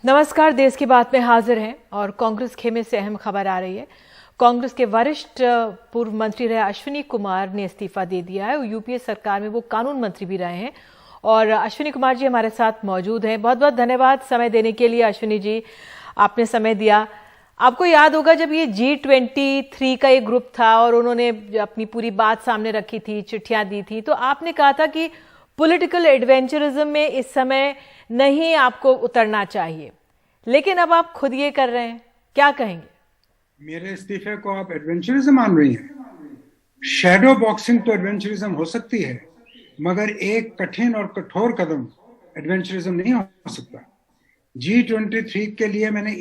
नमस्कार। देश की बात में हाजिर हैं और कांग्रेस खेमे से अहम खबर आ रही है। कांग्रेस के वरिष्ठ पूर्व मंत्री रहे अश्विनी कुमार ने इस्तीफा दे दिया है और यूपीए सरकार में वो कानून मंत्री भी रहे हैं। और अश्विनी कुमार जी हमारे साथ मौजूद हैं। बहुत बहुत धन्यवाद समय देने के लिए अश्विनी जी, आपने समय दिया। आपको याद होगा जब ये G23 का एक ग्रुप था और उन्होंने अपनी पूरी बात सामने रखी थी, चिट्ठियां दी थी, तो आपने कहा था कि पॉलिटिकल एडवेंचरिज्म में इस समय नहीं आपको उतरना चाहिए, लेकिन अब आप खुद ये कर रहे हैं, क्या कहेंगे? मेरे इस्तीफे को आप एडवेंचरिज्म मान रही हैं? शैडो बॉक्सिंग तो एडवेंचरिज्म हो सकती है, मगर एक कठिन और कठोर कदम एडवेंचरिज्म नहीं हो सकता। G23 के लिए मैंने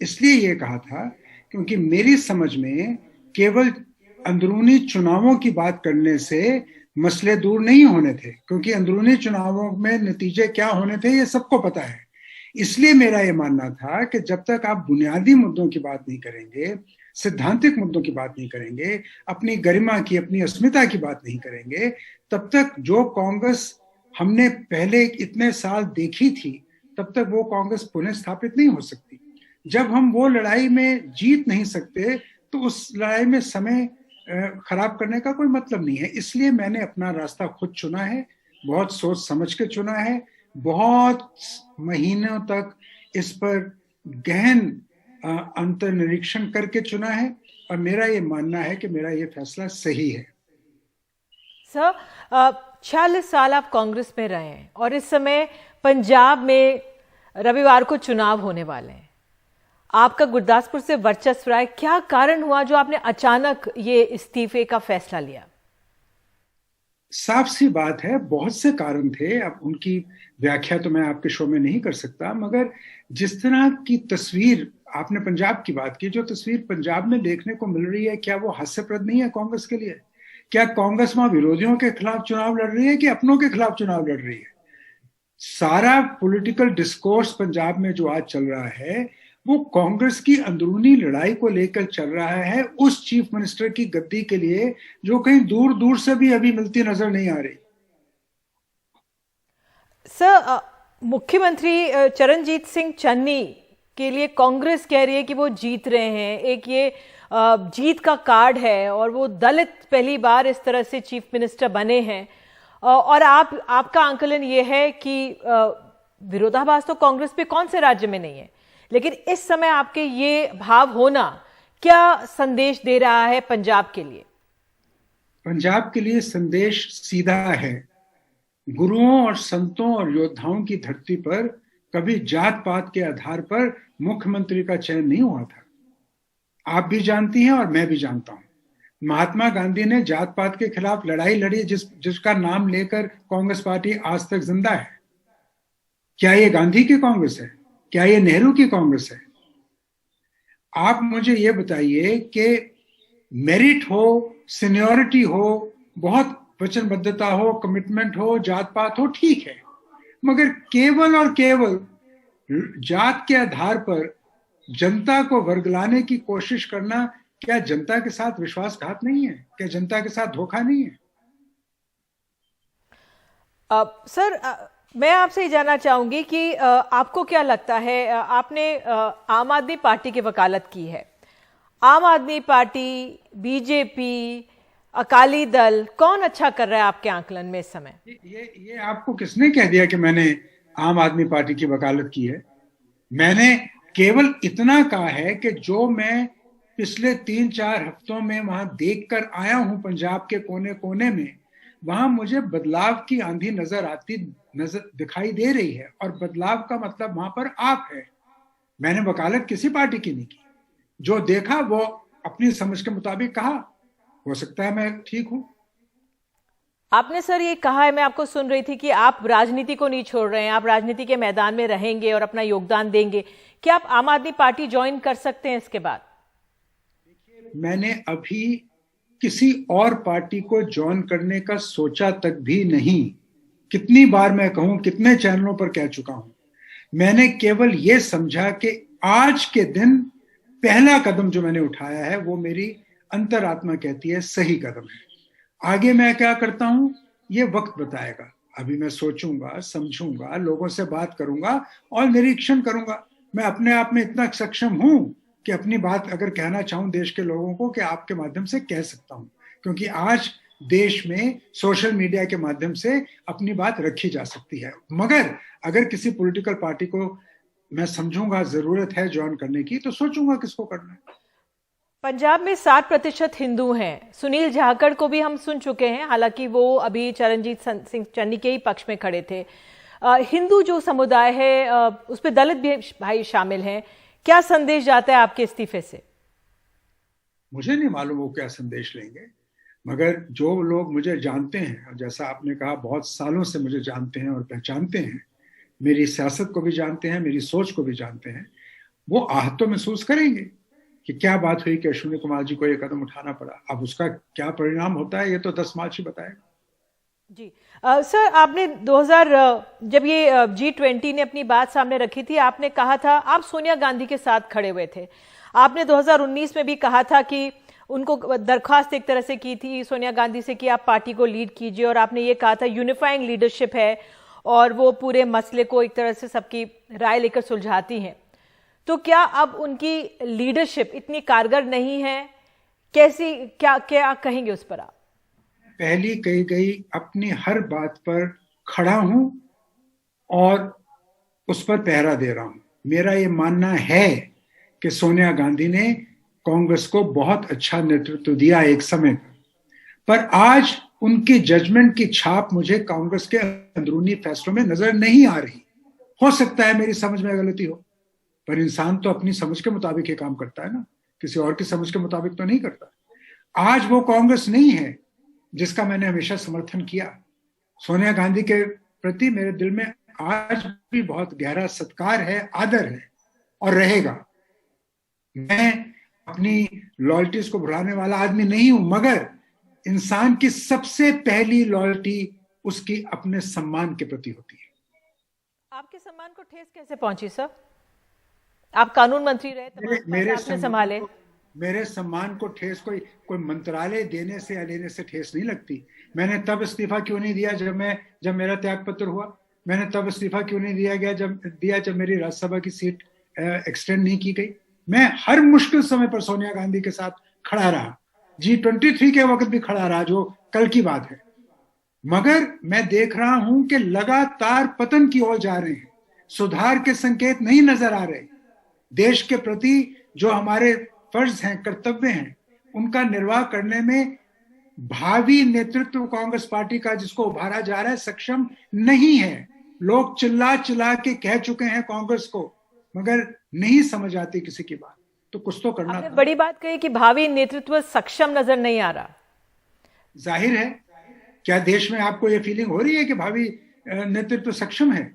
इसलिए ये कहा था क्योंकि मेरी समझ में केवल अंदरूनी चुनावों की बात करने से मसले दूर नहीं होने थे, क्योंकि अंदरूनी चुनावों में नतीजे क्या होने थे ये सबको पता है। इसलिए मेरा ये मानना था कि जब तक आप बुनियादी मुद्दों की बात नहीं करेंगे, सिद्धांतिक मुद्दों की बात नहीं करेंगे, अपनी गरिमा की, अपनी अस्मिता की बात नहीं करेंगे, तब तक जो कांग्रेस हमने पहले इतने साल देखी थी, तब तक वो कांग्रेस पुनः स्थापित नहीं हो सकती। जब हम वो लड़ाई में जीत नहीं सकते तो उस लड़ाई में समय खराब करने का कोई मतलब नहीं है। इसलिए मैंने अपना रास्ता खुद चुना है, बहुत सोच समझ के चुना है, बहुत महीनों तक इस पर गहन अंतर्निरीक्षण करके चुना है, और मेरा ये मानना है कि मेरा ये फैसला सही है। सर, 46 साल आप कांग्रेस में रहे हैं और इस समय पंजाब में रविवार को चुनाव होने वाले हैं। आपका गुरदासपुर से वर्चस्व रहा है, क्या कारण हुआ जो आपने अचानक ये इस्तीफे का फैसला लिया? साफ सी बात है, बहुत से कारण थे। अब उनकी व्याख्या तो मैं आपके शो में नहीं कर सकता, मगर जिस तरह की तस्वीर आपने पंजाब की बात की, जो तस्वीर पंजाब में देखने को मिल रही है, क्या वो हास्यप्रद नहीं है कांग्रेस के लिए? क्या कांग्रेस वहां विरोधियों के खिलाफ चुनाव लड़ रही है कि अपनों के खिलाफ चुनाव लड़ रही है? सारा पॉलिटिकल डिस्कोर्स पंजाब में जो आज चल रहा है वो कांग्रेस की अंदरूनी लड़ाई को लेकर चल रहा है, उस चीफ मिनिस्टर की गद्दी के लिए जो कहीं दूर दूर से भी अभी मिलती नजर नहीं आ रही। सर, मुख्यमंत्री चरणजीत सिंह चन्नी के लिए कांग्रेस कह रही है कि वो जीत रहे हैं, एक ये जीत का कार्ड है और वो दलित पहली बार इस तरह से चीफ मिनिस्टर बने हैं। और आपका आंकलन ये है कि विरोधाभास तो कांग्रेस पे कौन से राज्य में नहीं है, लेकिन इस समय आपके ये भाव होना क्या संदेश दे रहा है पंजाब के लिए? पंजाब के लिए संदेश सीधा है। गुरुओं और संतों और योद्धाओं की धरती पर कभी जात पात के आधार पर मुख्यमंत्री का चयन नहीं हुआ था। आप भी जानती हैं और मैं भी जानता हूं। महात्मा गांधी ने जात पात के खिलाफ लड़ाई लड़ी, जिसका नाम लेकर कांग्रेस पार्टी आज तक जिंदा है। क्या ये गांधी की कांग्रेस है? क्या ये नेहरू की कांग्रेस है? आप मुझे ये बताइए कि मेरिट हो, सीनियरिटी हो, बहुत वचनबद्धता हो, कमिटमेंट हो, जात पात हो, ठीक है, मगर केवल और केवल जात के आधार पर जनता को वर्गलाने की कोशिश करना क्या जनता के साथ विश्वासघात नहीं है? क्या जनता के साथ धोखा नहीं है? सर, मैं आपसे ये जानना चाहूंगी कि आपको क्या लगता है, आपने आम आदमी पार्टी की वकालत की है। आम आदमी पार्टी, बीजेपी, अकाली दल, कौन अच्छा कर रहा है आपके आंकलन में इस समय? ये आपको किसने कह दिया कि मैंने आम आदमी पार्टी की वकालत की है? मैंने केवल इतना कहा है कि जो मैं पिछले 3-4 हफ्तों में वहां देख कर आया हूं, पंजाब के कोने कोने में, वहां मुझे बदलाव की आंधी नजर दिखाई दे रही है, और बदलाव का मतलब वहां पर आप है। मैंने वकालत किसी पार्टी की नहीं की। जो देखा वो अपनी समझ के मुताबिक कहा। हो सकता है मैं ठीक हूं। आपने सर ये कहा है, मैं आपको सुन रही थी कि आप राजनीति को नहीं छोड़ रहे हैं, आप राजनीति के मैदान में रहेंगे और अपना योगदान देंगे। क्या आप आम आदमी पार्टी ज्वाइन कर सकते हैं इसके बाद? मैंने अभी किसी और पार्टी को ज्वाइन करने का सोचा तक भी नहीं। कितनी बार मैं कहूं, कितने चैनलों पर कह चुका हूं। मैंने केवल ये समझा कि आज के दिन पहला कदम जो मैंने उठाया है वो मेरी अंतरात्मा कहती है सही कदम है। आगे मैं क्या करता हूं ये वक्त बताएगा। अभी मैं सोचूंगा, समझूंगा, लोगों से बात करूंगा और निरीक्षण करूंगा। मैं अपने आप में इतना सक्षम हूं कि अपनी बात अगर कहना चाहूं देश के लोगों को, कि आपके माध्यम से कह सकता हूं, क्योंकि आज देश में सोशल मीडिया के माध्यम से अपनी बात रखी जा सकती है। मगर अगर किसी पॉलिटिकल पार्टी को मैं समझूंगा जरूरत है ज्वाइन करने की, तो सोचूंगा किसको करना है। पंजाब में 60% हिंदू हैं। सुनील जाखड़ को भी हम सुन चुके हैं, हालांकि वो अभी चरणजीत सिंह चन्नी के ही पक्ष में खड़े थे। हिंदू जो समुदाय है उस पर दलित भी भाई शामिल हैं। क्या संदेश जाता है आपके इस्तीफे से? मुझे नहीं मालूम वो क्या संदेश लेंगे, मगर जो लोग मुझे जानते हैं, और जैसा आपने कहा बहुत सालों से मुझे जानते हैं और पहचानते हैं, मेरी सियासत को भी जानते हैं, मेरी सोच को भी जानते हैं, वो आहत तो महसूस करेंगे कि क्या बात हुई कि अश्विनी कुमार जी को ये कदम उठाना पड़ा। अब उसका क्या परिणाम होता है ये तो 10 मार्च ही बताएगा। जी सर, आपने 2000 जब ये G20 ने अपनी बात सामने रखी थी, आपने कहा था, आप सोनिया गांधी के साथ खड़े हुए थे। आपने 2019 में भी कहा था कि उनको दरखास्त एक तरह से की थी सोनिया गांधी से कि आप पार्टी को लीड कीजिए, और आपने ये कहा था यूनिफाइंग लीडरशिप है और वो पूरे मसले को एक तरह से सबकी राय लेकर सुलझाती हैं। तो क्या अब उनकी लीडरशिप इतनी कारगर नहीं है? कैसी क्या क्या कहेंगे उस पर आप? पहली कही गई अपनी हर बात पर खड़ा हूं और उस पर पहरा दे रहा हूं। मेरा ये मानना है कि सोनिया गांधी ने कांग्रेस को बहुत अच्छा नेतृत्व दिया एक समय पर आज उनकी जजमेंट की छाप मुझे कांग्रेस के अंदरूनी फैसलों में नजर नहीं आ रही। हो सकता है मेरी समझ में गलती हो, पर इंसान तो अपनी समझ के मुताबिक ही काम करता है ना, किसी और की समझ के मुताबिक तो नहीं करता। आज वो कांग्रेस नहीं है जिसका मैंने हमेशा समर्थन किया। सोनिया गांधी के प्रति मेरे दिल में आज भी बहुत गहरा सत्कार है, आदर है और रहेगा। मैं अपनी लॉयल्टीज को भुलाने वाला आदमी नहीं हूं, मगर इंसान की सबसे पहली लॉयल्टी उसकी अपने सम्मान के प्रति होती है। आपके सम्मान को ठेस कैसे पहुंची सर? आप कानून मंत्री रहे, मेरे संभाले। मेरे सम्मान को ठेस कोई मंत्रालय देने से या लेने से ठेस नहीं लगती। मैंने तब इस्तीफा क्यों नहीं दिया जब मेरा त्याग पत्र हुआ? मैंने तब इस्तीफा क्यों नहीं दिया गया जब मेरी राज्यसभा की सीट एक्सटेंड नहीं की गई? मैं हर मुश्किल समय पर सोनिया गांधी के साथ खड़ा रहा। G23 के वक्त भी खड़ा रहा, जो कल की बात है। मगर मैं देख रहा हूं कि लगातार पतन की ओर जा रहे हैं, सुधार के संकेत नहीं नजर आ रहे। देश के प्रति जो हमारे फर्ज हैं, कर्तव्य हैं, उनका निर्वाह करने में भावी नेतृत्व कांग्रेस पार्टी का, जिसको उभारा जा रहा है, सक्षम नहीं है। लोग चिल्ला चिल्ला के कह चुके हैं कांग्रेस को, मगर नहीं समझ आती किसी की बात। तो कुछ तो करना था। बड़ी बात कही कि भावी नेतृत्व सक्षम नजर नहीं आ रहा। जाहिर है, क्या देश में आपको यह फीलिंग हो रही है कि भावी नेतृत्व सक्षम है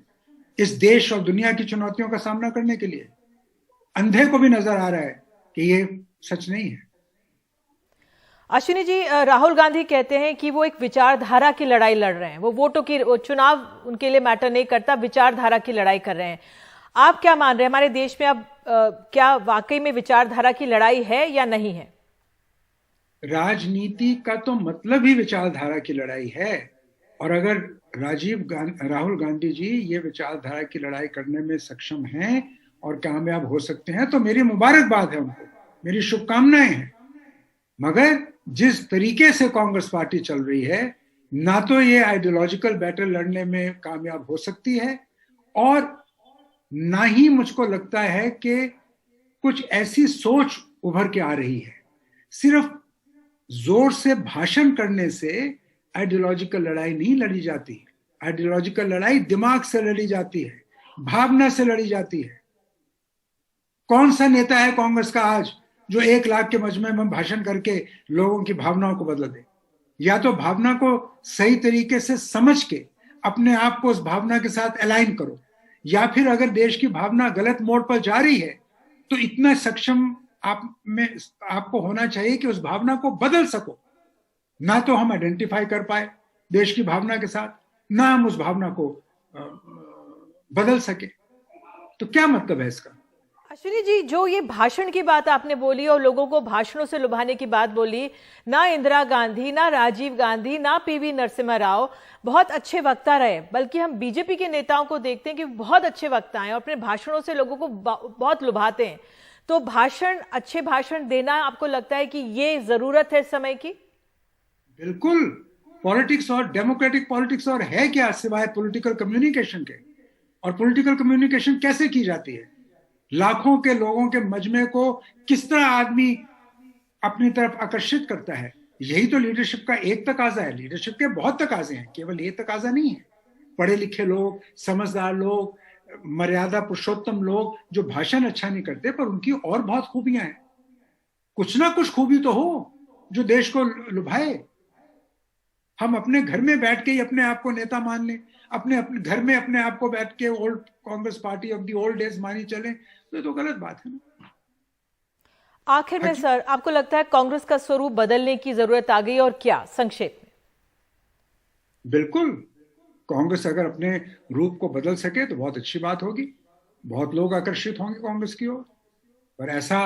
इस देश और दुनिया की चुनौतियों का सामना करने के लिए? अंधे को भी नजर आ रहा है कि ये सच नहीं है। अश्विनी जी, राहुल गांधी कहते हैं कि वो एक विचारधारा की लड़ाई लड़ रहे हैं। वो वोटों की, चुनाव उनके लिए मैटर नहीं करता, विचारधारा की लड़ाई कर रहे हैं। आप क्या मान रहे हैं, हमारे देश में अब क्या वाकई में विचारधारा की लड़ाई है या नहीं है? राजनीति का तो मतलब ही विचारधारा की लड़ाई है, और अगर राहुल गांधी जी ये विचारधारा की लड़ाई करने में सक्षम हैं और कामयाब हो सकते हैं तो मेरी मुबारकबाद है उनको, मेरी शुभकामनाएं हैं। मगर जिस तरीके से कांग्रेस पार्टी चल रही है, ना तो ये आइडियोलॉजिकल बैटल लड़ने में कामयाब हो सकती है, और ना ही मुझको लगता है कि कुछ ऐसी सोच उभर के आ रही है। सिर्फ जोर से भाषण करने से आइडियोलॉजिकल लड़ाई नहीं लड़ी जाती। आइडियोलॉजिकल लड़ाई दिमाग से लड़ी जाती है, भावना से लड़ी जाती है। कौन सा नेता है कांग्रेस का आज जो 1 लाख के मजमे में भाषण करके लोगों की भावनाओं को बदल दे? या तो भावना को सही तरीके से समझ के अपने आप को उस भावना के साथ अलाइन करो, या फिर अगर देश की भावना गलत मोड़ पर जा रही है तो इतना सक्षम आपको होना चाहिए कि उस भावना को बदल सको। ना तो हम आइडेंटिफाई कर पाए देश की भावना के साथ, ना हम उस भावना को बदल सके, तो क्या मतलब है इसका? अश्विनी जी, जो ये भाषण की बात आपने बोली और लोगों को भाषणों से लुभाने की बात बोली, ना इंदिरा गांधी, ना राजीव गांधी, ना पीवी नरसिम्हा राव बहुत अच्छे वक्ता रहे, बल्कि हम बीजेपी के नेताओं को देखते हैं कि बहुत अच्छे वक्ता हैं और अपने भाषणों से लोगों को बहुत लुभाते हैं। तो अच्छे भाषण देना आपको लगता है कि ये जरूरत है समय की? बिल्कुल। पॉलिटिक्स और डेमोक्रेटिक पॉलिटिक्स और है क्या सिवाय पॉलिटिकल कम्युनिकेशन के? और पॉलिटिकल कम्युनिकेशन कैसे की जाती है? लाखों के लोगों के मजमे को किस तरह आदमी अपनी तरफ आकर्षित करता है, यही तो लीडरशिप का एक तकाजा है। लीडरशिप के बहुत तकाजे हैं, केवल ये तकाजा नहीं है। पढ़े लिखे लोग, समझदार लोग, मर्यादा पुरुषोत्तम लोग जो भाषण अच्छा नहीं करते पर उनकी और बहुत खूबियां हैं। कुछ ना कुछ खूबी तो हो जो देश को लुभाए। हम अपने घर में बैठ के ही अपने आप को नेता मान लें, अपने घर में अपने आप को बैठ के old Congress party of the old days मानी चले, तो ये तो गलत बात है ना। आखिर में सर, आपको लगता है कांग्रेस का स्वरूप बदलने की जरूरत आ गई, और क्या, संक्षेप में? बिल्कुल, कांग्रेस अगर अपने रूप को बदल सके तो बहुत अच्छी बात होगी, बहुत लोग आकर्षित होंगे कांग्रेस की ओर, पर ऐसा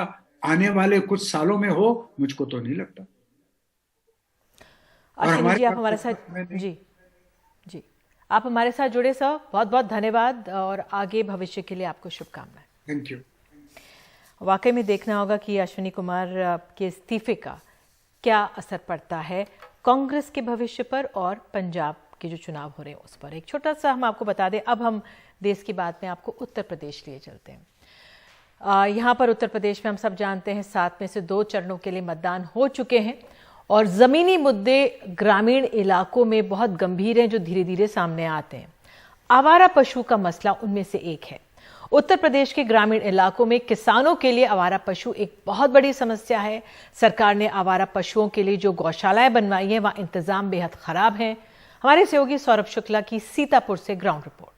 आने वाले कुछ सालों में हो मुझको तो नहीं लगता। अश्विनी जी, आप हमारे साथ जी आप हमारे साथ जुड़े सर, बहुत बहुत धन्यवाद और आगे भविष्य के लिए आपको शुभकामनाएं। Thank you. वाकई में देखना होगा कि अश्विनी कुमार के इस्तीफे का क्या असर पड़ता है कांग्रेस के भविष्य पर और पंजाब के जो चुनाव हो रहे हैं उस पर। एक छोटा सा हम आपको बता दें, अब हम देश की बात में आपको उत्तर प्रदेश लिए चलते हैं। यहाँ पर उत्तर प्रदेश में हम सब जानते हैं 7 में से 2 चरणों के लिए मतदान हो चुके हैं और जमीनी मुद्दे ग्रामीण इलाकों में बहुत गंभीर हैं जो धीरे धीरे सामने आते हैं। आवारा पशु का मसला उनमें से एक है। उत्तर प्रदेश के ग्रामीण इलाकों में किसानों के लिए आवारा पशु एक बहुत बड़ी समस्या है। सरकार ने आवारा पशुओं के लिए जो गौशालाएं बनवाई हैं वहां इंतजाम बेहद खराब है। हमारे सहयोगी सौरभ शुक्ला की सीतापुर से ग्राउंड रिपोर्ट।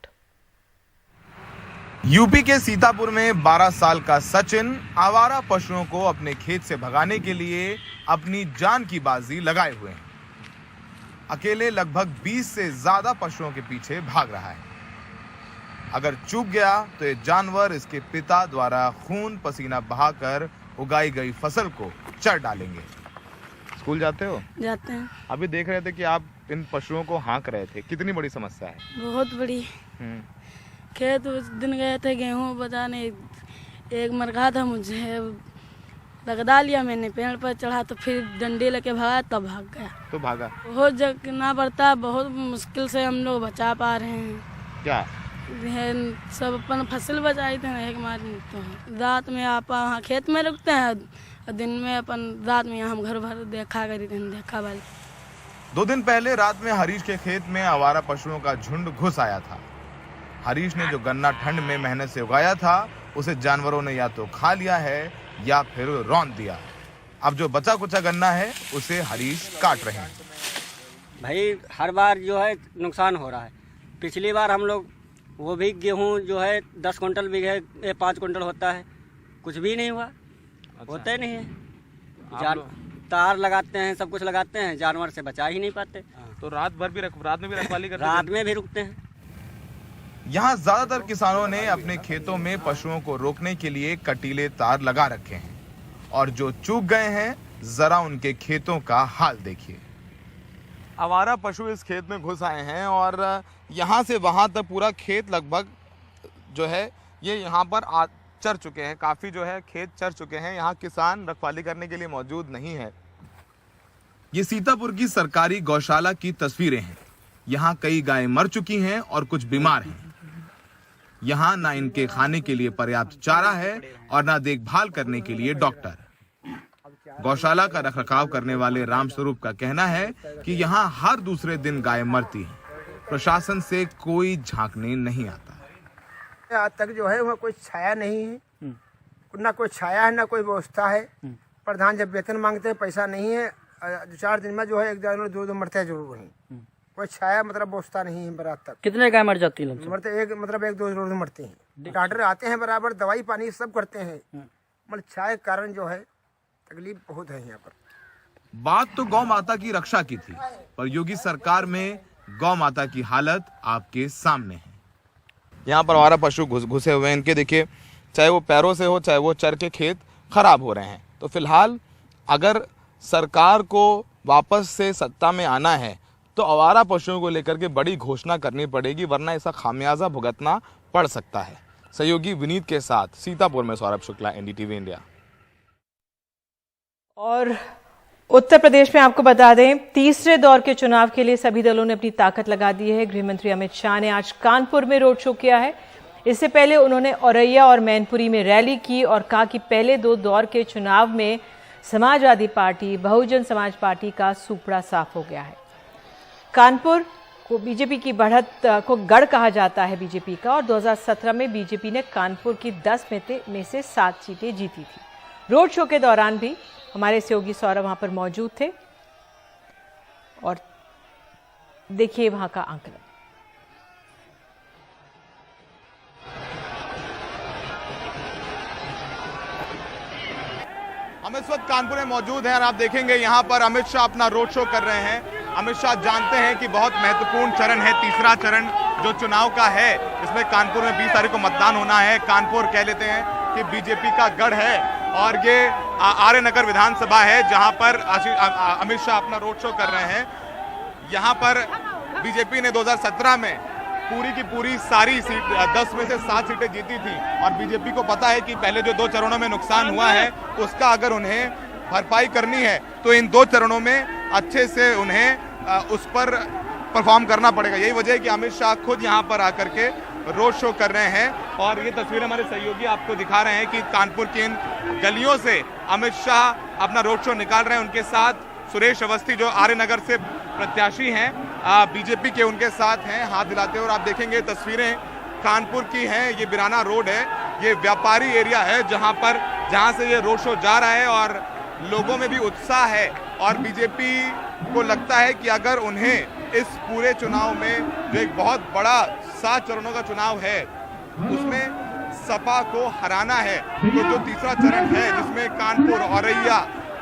यूपी के सीतापुर में 12 साल का सचिन आवारा पशुओं को अपने खेत से भगाने के लिए अपनी जान की बाजी लगाए हुए हैं। अकेले लगभग 20 से ज्यादा पशुओं के पीछे भाग रहा है। अगर चूक गया तो ये जानवर इसके पिता द्वारा खून पसीना बहाकर उगाई गई फसल को चर डालेंगे। स्कूल जाते हो? जाते हैं। अभी देख रहे थे कि आप इन पशुओं को हाँक रहे थे, कितनी बड़ी समस्या है? बहुत बड़ी। खेत उस दिन गए थे गेहूं बजाने, एक मरघा था, मुझे लगदा लिया मैंने, पेड़ पर चढ़ा तो फिर डंडे लेके भागा, तब भाग गया। तो भागा? बहुत जगना पड़ता, बहुत मुश्किल से हम लोग बचा पा रहे हैं। क्या सब अपन फसल बचाई थे, एक मार तो रात में आप वहाँ खेत में रुकते हैं और दिन में अपन रात में हम घर भर देखा भाई। 2 दिन पहले रात में हरीश के खेत में आवारा पशुओं का झुंड घुस आया था। हरीश ने जो गन्ना ठंड में मेहनत से उगाया था उसे जानवरों ने या तो खा लिया है या फिर रौंद दिया। अब जो बचा कुचा गन्ना है उसे हरीश काट रहे हैं। भाई हर बार जो है नुकसान हो रहा है। पिछली बार हम लोग वो भी गेहूं जो है 10 कुंटल बीघे 5 कुंटल होता है, कुछ भी नहीं हुआ। अच्छा। होता ही नहीं है। तार लगाते हैं, सब कुछ लगाते हैं, जानवर से बचा ही नहीं पाते। तो रात में भी रखवाली करते हैं? रात में भी रुकते हैं। यहाँ ज्यादातर किसानों ने अपने खेतों में पशुओं को रोकने के लिए कटीले तार लगा रखे हैं और जो चूक गए हैं जरा उनके खेतों का हाल देखिए। आवारा पशु इस खेत में घुस आए हैं और यहाँ से वहाँ तक पूरा खेत लगभग जो है ये यहाँ पर चर चुके हैं। काफ़ी जो है खेत चर चुके हैं। यहाँ किसान रखवाली करने के लिए मौजूद नहीं है। ये सीतापुर की सरकारी गौशाला की तस्वीरें हैं। यहाँ कई गायें मर चुकी हैं और कुछ बीमार हैं। यहाँ ना इनके खाने के लिए पर्याप्त चारा है और ना देखभाल करने के लिए डॉक्टर। गौशाला का रखरखाव करने वाले रामस्वरूप का कहना है कि यहाँ हर दूसरे दिन गाय मरती हैं। प्रशासन से कोई झांकने नहीं आता। आज तक जो है वहाँ कोई छाया नहीं है, ना कोई छाया है ना कोई व्यवस्था है। प्रधान जब वेतन मांगते हैं पैसा नहीं है, 4 दिन में जो है 1 जानवर 2 मरते हैं, जो वहीं कोई छाया मतलब व्यवस्था नहीं है। बरात तक कितने गाय मर जाती है? मरते 1-2 रोज मरते हैं। डॉक्टर आते हैं बराबर, दवाई पानी सब करते हैं, मतलब छाया के कारण जो है तकलीफ बहुत है यहाँ पर। बात तो गौ माता की रक्षा की थी, पर योगी सरकार में गौ माता की हालत आपके सामने है। यहाँ पर आवारा पशु घुसे हुए हैं। इनके देखिए चाहे वो पैरों से हो चाहे वो चर के खेत खराब हो रहे हैं। तो फिलहाल अगर सरकार को वापस से सत्ता में आना है तो आवारा पशुओं को लेकर के बड़ी घोषणा करनी पड़ेगी, वरना इसका खामियाजा भुगतना पड़ सकता है। सहयोगी विनीत के साथ सीतापुर में सौरभ शुक्ला, एनडीटीवी इंडिया। और उत्तर प्रदेश में आपको बता दें, तीसरे दौर के चुनाव के लिए सभी दलों ने अपनी ताकत लगा दी है। गृहमंत्री अमित शाह ने आज कानपुर में रोड शो किया है। इससे पहले उन्होंने औरैया और मैनपुरी में रैली की और कहा कि पहले 2 दौर के चुनाव में समाजवादी पार्टी, बहुजन समाज पार्टी का सूपड़ा साफ हो गया है। कानपुर को बीजेपी की बढ़त को गढ़ कहा जाता है बीजेपी का, और 2017 में बीजेपी ने कानपुर की 10 में से 7 सीटें जीती थी। रोड शो के दौरान भी हमारे सहयोगी सौरभ वहां पर मौजूद थे और देखिए वहां का आंकलन। हम इस वक्त कानपुर में मौजूद हैं और आप देखेंगे यहाँ पर अमित शाह अपना रोड शो कर रहे हैं। अमित शाह जानते हैं कि बहुत महत्वपूर्ण चरण है, तीसरा चरण जो चुनाव का है, इसमें कानपुर में 20 तारीख को मतदान होना है। कानपुर कह लेते हैं कि बीजेपी का गढ़ है और ये आर्य नगर विधानसभा है जहां पर अमित शाह अपना रोड शो कर रहे हैं। यहां पर बीजेपी ने 2017 में पूरी की पूरी सारी सीट 10 में से 7 सीटें जीती थी और बीजेपी को पता है कि पहले जो 2 चरणों में नुकसान हुआ है उसका अगर उन्हें भरपाई करनी है तो इन 2 चरणों में अच्छे से उन्हें उस पर परफॉर्म करना पड़ेगा। यही वजह है कि अमित शाह खुद यहाँ पर आकर के रोड शो कर रहे हैं और ये तस्वीर हमारे सहयोगी आपको दिखा रहे हैं कि कानपुर की इन गलियों से अमित शाह अपना रोड शो निकाल रहे हैं। उनके साथ सुरेश अवस्थी जो आर्य नगर से प्रत्याशी हैं बीजेपी के, उनके साथ हैं हाथ दिलाते हुए। और आप देखेंगे तस्वीरें कानपुर की हैं, ये बिराना रोड है, ये व्यापारी एरिया है जहां से ये रोड शो जा रहा है और लोगों में भी उत्साह है और बीजेपी को लगता है कि अगर उन्हें इस पूरे चुनाव में जो एक बहुत बड़ा 7 चरणों का चुनाव है उसमें सपा को हराना है तो जो तीसरा चरण है जिसमें कानपुर, औरैया,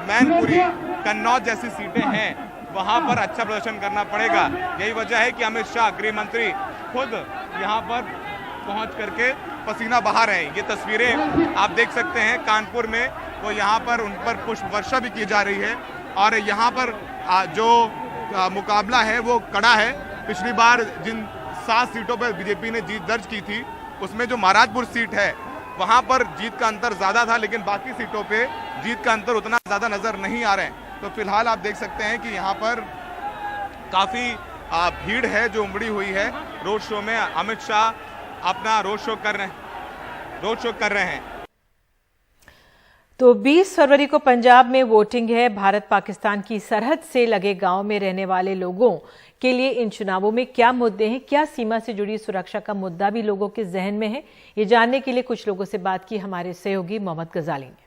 मैनपुरी, कन्नौज जैसी सीटें हैं वहां पर अच्छा प्रदर्शन करना पड़ेगा। यही वजह है कि अमित शाह गृह मंत्री खुद यहां पर पहुंच करके पसीना बहा रहे हैं। ये तस्वीरें आप देख सकते हैं कानपुर में, तो यहाँ पर उन पर पुष्प वर्षा भी की जा रही है और यहाँ पर जो मुकाबला है वो कड़ा है। पिछली बार जिन 7 सीटों पर बीजेपी ने जीत दर्ज की थी उसमें जो महाराजपुर सीट है वहां पर जीत का अंतर ज्यादा था, लेकिन बाकी सीटों पे जीत का अंतर उतना ज्यादा नजर नहीं आ रहे हैं। तो फिलहाल आप देख सकते हैं कि यहाँ पर काफी भीड़ है जो उमड़ी हुई है रोड शो में। अमित शाह अपना रोड शो कर रहे हैं। तो 20 फरवरी को पंजाब में वोटिंग है। भारत पाकिस्तान की सरहद से लगे गांव में रहने वाले लोगों के लिए इन चुनावों में क्या मुद्दे हैं, क्या सीमा से जुड़ी सुरक्षा का मुद्दा भी लोगों के जहन में है, ये जानने के लिए कुछ लोगों से बात की हमारे सहयोगी मोहम्मद गजाली ने।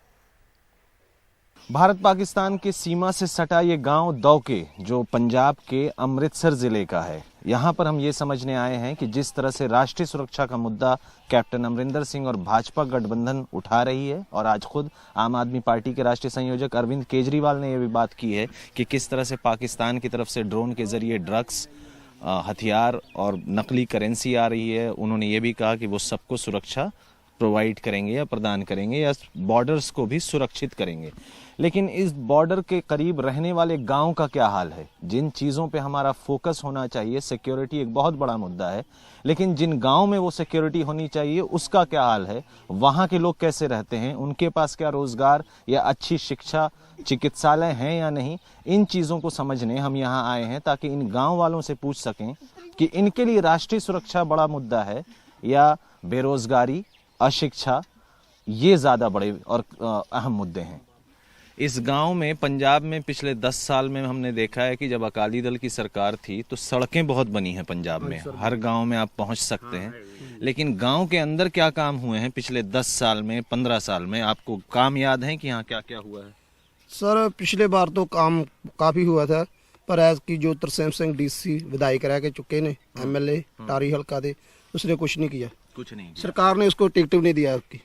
भारत पाकिस्तान की सीमा से सटा ये गांव दौके जो पंजाब के अमृतसर जिले का है, यहाँ पर हम ये समझने आए हैं कि जिस तरह से राष्ट्रीय सुरक्षा का मुद्दा कैप्टन अमरिंदर सिंह और भाजपा गठबंधन उठा रही है और आज खुद आम आदमी पार्टी के राष्ट्रीय संयोजक अरविंद केजरीवाल ने यह भी बात की है कि किस तरह से पाकिस्तान की तरफ से ड्रोन के जरिए ड्रग्स, हथियार और नकली करेंसी आ रही है। उन्होंने ये भी कहा कि वो सबको सुरक्षा प्रोवाइड करेंगे या प्रदान करेंगे या बॉर्डर्स को भी सुरक्षित करेंगे। लेकिन इस बॉर्डर के करीब रहने वाले गांव का क्या हाल है, जिन चीज़ों पे हमारा फोकस होना चाहिए, सिक्योरिटी एक बहुत बड़ा मुद्दा है, लेकिन जिन गांव में वो सिक्योरिटी होनी चाहिए उसका क्या हाल है, वहाँ के लोग कैसे रहते हैं, उनके पास क्या रोजगार या अच्छी शिक्षा, चिकित्सालय हैं या नहीं, इन चीज़ों को समझने हम यहाँ आए हैं ताकि इन गाँव वालों से पूछ सकें कि इनके लिए राष्ट्रीय सुरक्षा बड़ा मुद्दा है या बेरोजगारी, अशिक्षा, ये ज़्यादा बड़े और अहम मुद्दे हैं। इस गांव में पंजाब में पिछले 10 साल में हमने देखा है कि जब अकाली दल की सरकार थी तो सड़कें बहुत बनी हैं पंजाब में, हर गांव में आप पहुंच सकते हैं, लेकिन गांव के अंदर क्या काम हुए हैं पिछले 10 साल में, 15 साल में, आपको काम याद है कि यहाँ क्या क्या हुआ है? सर पिछले बार तो काम काफ़ी हुआ था, पर ऐस की जो तरसेम सिंह DC विधायक रह के चुके ने MLA टारी हल्का दे, उसने कुछ नहीं किया, कुछ नहीं किया। सरकार ने उसको टिकट भी नहीं दिया उसकी।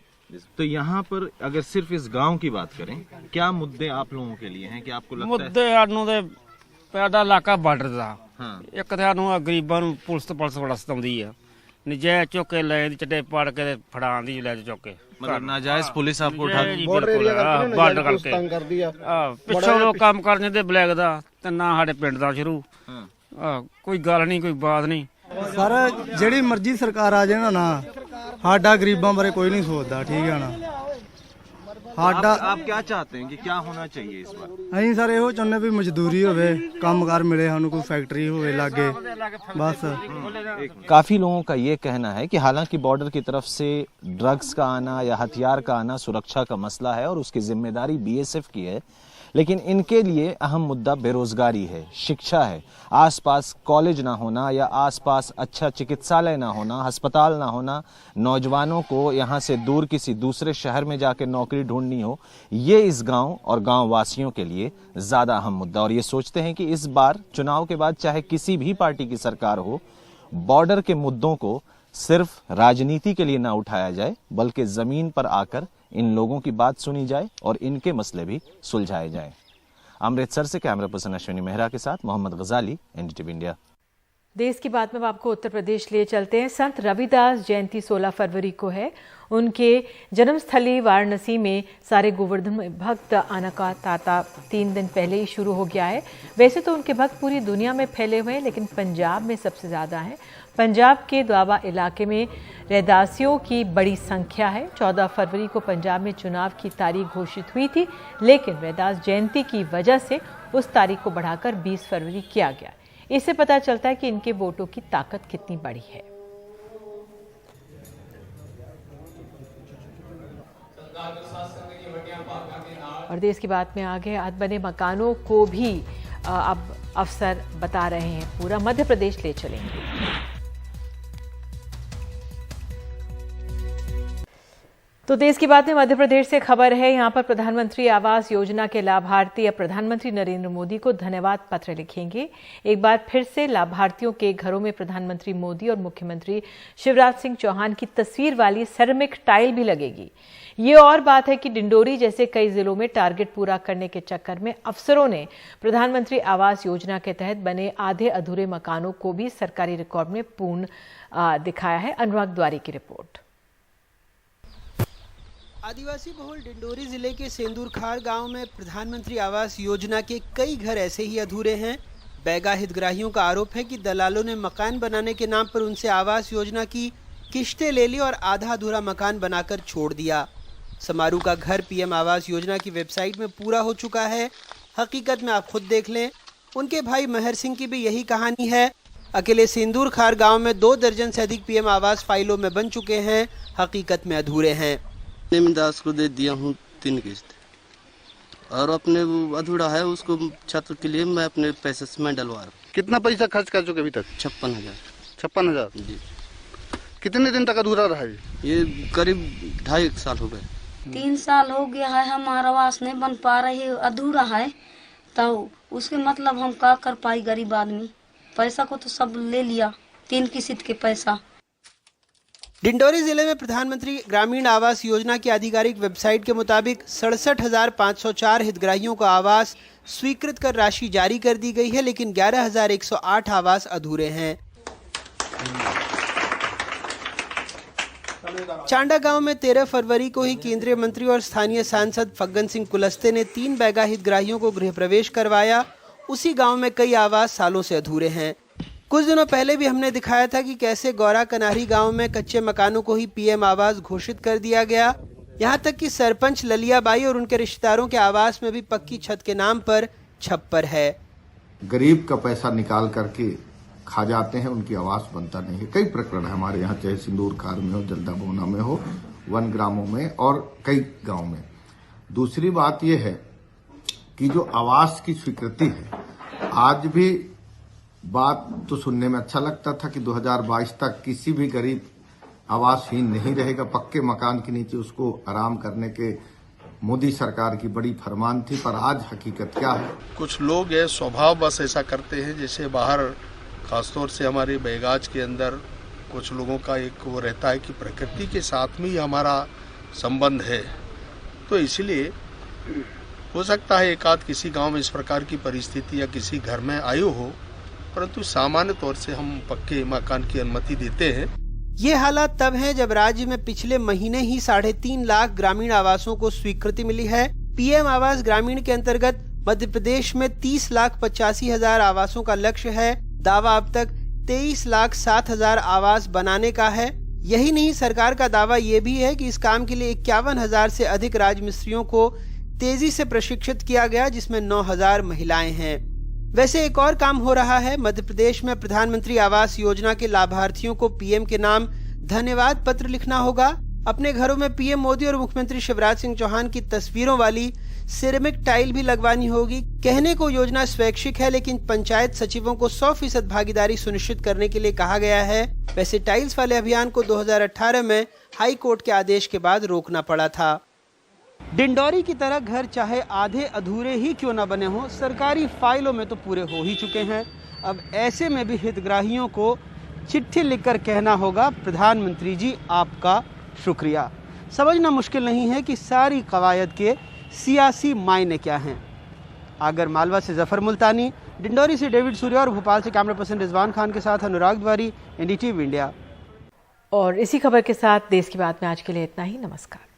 तो यहाँ पर अगर सिर्फ इस गांव की बात करें, क्या मुद्दे आप लोगों के लिए हैं कि आपको लगता है? मुद्दे सानू ते पैदा इलाका बार्डर दा, हाँ। एक ते सानू गरीबां नूं पुलिस बड़ा सताउंदी आ, नजायज चुक के ले चटे पड़ के फड़ा दी ले चुक के मतलब नाजायज पुलिस आपको उठा बॉर्डर एरिया कर दिया पिछों लोग काम करने दे ब्लैक दा ते ना साडे पिंड दा शुरू कोई गल नहीं कोई बात नहीं सर ਜਿਹੜੀ ਮਰਜ਼ੀ ਸਰਕਾਰ ਆ ਜਾਏ ਨਾ ਸਾਡਾ ਗਰੀਬਾਂ ਬਾਰੇ ਕੋਈ ਨਹੀਂ ਸੋਚਦਾ ਠੀਕ ਹੈ ਨਾ ਸਾਡਾ आप क्या चाहते हैं कि क्या होना चाहिए इस बार? ਅਸੀਂ ਸਰ ਇਹੋ ਚਾਹੁੰਦੇ ਵੀ ਮਜ਼ਦੂਰੀ ਹੋਵੇ ਕੰਮਕਾਰ ਮਿਲੇ ਸਾਨੂੰ ਕੋਈ फैक्ट्री होवे लागे बस। काफी लोगों का ये कहना है कि हालांकि बॉर्डर की तरफ से ड्रग्स का आना या हथियार का आना सुरक्षा का मसला है और उसकी जिम्मेदारी बीएसएफ की है, लेकिन इनके लिए अहम मुद्दा बेरोजगारी है, शिक्षा है। आसपास कॉलेज ना होना या आसपास अच्छा चिकित्सालय ना होना, अस्पताल ना होना, नौजवानों को यहाँ से दूर किसी दूसरे शहर में जाकर नौकरी ढूंढनी हो, ये इस गांव और गांव वासियों के लिए ज्यादा अहम मुद्दा। और ये सोचते हैं कि इस बार चुनाव के बाद चाहे किसी भी पार्टी की सरकार हो, बॉर्डर के मुद्दों को सिर्फ राजनीति के लिए ना उठाया जाए, बल्कि जमीन पर आकर इन लोगों की बात सुनी जाए और इनके मसले भी सुलझाए जाएं। अमृतसर से कैमरा पर्सन अश्विनी मेहरा के साथ मोहम्मद गजाली, एनडीटीवी इंडिया। देश की बात में अब आपको उत्तर प्रदेश ले चलते हैं। संत रविदास जयंती 16 फरवरी को है। उनके जन्मस्थली वाराणसी में सारे गोवर्धन में भक्त आना का तांता 3 दिन पहले ही शुरू हो गया है। वैसे तो उनके भक्त पूरी दुनिया में फैले हुए हैं, लेकिन पंजाब में सबसे ज़्यादा हैं। पंजाब के द्वाबा इलाके में रैदासियों की बड़ी संख्या है। 14 फरवरी को पंजाब में चुनाव की तारीख घोषित हुई थी, लेकिन रैदास जयंती की वजह से उस तारीख को बढ़ाकर 20 फरवरी किया गया। इससे पता चलता है कि इनके वोटों की ताकत कितनी बड़ी है। और देश की बात में आगे अध बने मकानों को भी अब अफसर बता रहे हैं। पूरा मध्य प्रदेश ले चलेंगे। तो देश की बात में मध्य प्रदेश से खबर है। यहाँ पर प्रधानमंत्री आवास योजना के लाभार्थी अब प्रधानमंत्री नरेंद्र मोदी को धन्यवाद पत्र लिखेंगे। एक बार फिर से लाभार्थियों के घरों में प्रधानमंत्री मोदी और मुख्यमंत्री शिवराज सिंह चौहान की तस्वीर वाली सेरेमिक टाइल भी लगेगी। ये और बात है कि डिंडोरी जैसे कई जिलों में टारगेट पूरा करने के चक्कर में अफसरों ने प्रधानमंत्री आवास योजना के तहत बने आधे अधूरे मकानों को भी सरकारी रिकॉर्ड में पूर्ण दिखाया है। अनुराग द्वारी की रिपोर्ट। आदिवासी बहुल डिंडोरी जिले के सेंदूरखार गांव में प्रधानमंत्री आवास योजना के कई घर ऐसे ही अधूरे हैं। बैगा हितग्राहियों का आरोप है कि दलालों ने मकान बनाने के नाम पर उनसे आवास योजना की किश्तें ले ली और आधा अधूरा मकान बनाकर छोड़ दिया। समारू का घर पीएम आवास योजना की वेबसाइट में पूरा हो चुका है। हकीकत में आप खुद देख लें। उनके भाई महर सिंह की भी यही कहानी है। अकेले सेंदूरखार गाँव में 2 दर्जन से अधिक पीएम आवास फाइलों में बन चुके हैं, हकीकत में अधूरे हैं। दास को दे दिया हूँ 3 किस्त और अपने वो अधूरा है उसको छत के लिए मैं अपने पैसे से मैं डलवा रहा हूँ। कितना पैसा खर्च कर चुके अभी तक? 56,000 जी। कितने दिन तक अधूरा रहा ये करीब 2.5 साल हो गए। 3 साल हो गया है हमारा आवास नहीं बन पा रही, अधूरा है। तो उसके मतलब हम क्या कर पाई गरीब आदमी? पैसा को तो सब ले लिया, 3 किस्त के पैसा। डिंडोरी जिले में प्रधानमंत्री ग्रामीण आवास योजना की आधिकारिक वेबसाइट के मुताबिक 67,504 हितग्राहियों को आवास स्वीकृत कर राशि जारी कर दी गई है, लेकिन 11,108 आवास अधूरे हैं। चांडा गांव में 13 फरवरी को ही केंद्रीय मंत्री और स्थानीय सांसद फग्गन सिंह कुलस्ते ने 3 बैगा हितग्राहियों को गृह प्रवेश करवाया। उसी गांव में कई आवास सालों से अधूरे हैं। कुछ दिनों पहले भी हमने दिखाया था कि कैसे गौरा कनारी गांव में कच्चे मकानों को ही पीएम आवास घोषित कर दिया गया। यहां तक कि सरपंच ललियाबाई और उनके रिश्तेदारों के आवास में भी पक्की छत के नाम पर छप्पर है। गरीब का पैसा निकाल करके खा जाते हैं, उनकी आवास बनता नहीं है। कई प्रकरण है हमारे यहाँ, चाहे सिंदूरखार में हो, जल्दाबोना में हो, वन ग्रामों में और कई गाँव में। दूसरी बात यह है कि जो आवास की स्वीकृति है, आज भी बात तो सुनने में अच्छा लगता था कि 2022 तक किसी भी गरीब आवासहीन नहीं रहेगा। पक्के मकान के नीचे उसको आराम करने के मोदी सरकार की बड़ी फरमान थी, पर आज हकीकत क्या है? कुछ लोग ये स्वभाव बस ऐसा करते हैं, जैसे बाहर खासतौर से हमारे बैगाज के अंदर कुछ लोगों का एक वो रहता है कि प्रकृति के साथ में ही हमारा संबंध है। तो इसलिए हो सकता है एक आध किसी गाँव में इस प्रकार की परिस्थिति या किसी घर में आई हो, परंतु सामान्य तौर से हम पक्के मकान की अनुमति देते हैं। ये हालात तब हैं जब राज्य में पिछले महीने ही 3.5 लाख ग्रामीण आवासों को स्वीकृति मिली है। पीएम आवास ग्रामीण के अंतर्गत मध्य प्रदेश में 30,85,000 आवासों का लक्ष्य है। दावा अब तक 23,07,000 आवास बनाने का है। यही नहीं, सरकार का दावा ये भी है कि इस काम के लिए 51,000 से अधिक राजमिस्त्रियों को तेजी से प्रशिक्षित किया गया, जिसमें 9,000 महिलाएं हैं। वैसे एक और काम हो रहा है। मध्य प्रदेश में प्रधानमंत्री आवास योजना के लाभार्थियों को पीएम के नाम धन्यवाद पत्र लिखना होगा। अपने घरों में पीएम मोदी और मुख्यमंत्री शिवराज सिंह चौहान की तस्वीरों वाली सिरेमिक टाइल भी लगवानी होगी। कहने को योजना स्वैच्छिक है, लेकिन पंचायत सचिवों को 100% भागीदारी सुनिश्चित करने के लिए कहा गया है। वैसे टाइल्स वाले अभियान को 2018 में हाई कोर्ट के आदेश के बाद रोकना पड़ा था। डिंडौरी की तरह घर चाहे आधे अधूरे ही क्यों न बने हों, सरकारी फाइलों में तो पूरे हो ही चुके हैं। अब ऐसे में भी हितग्राहियों को चिट्ठी लिखकर कहना होगा, प्रधानमंत्री जी आपका शुक्रिया। समझना मुश्किल नहीं है कि सारी कवायद के सियासी मायने क्या हैं। आगर मालवा से जफर मुल्तानी, डिंडौरी से डेविड सूर्या और भोपाल से कैमरा पर्सन रिजवान खान के साथ अनुराग द्वारी, एनडीटीवी इंडिया। और इसी खबर के साथ देश की बात में आज के लिए इतना ही। नमस्कार।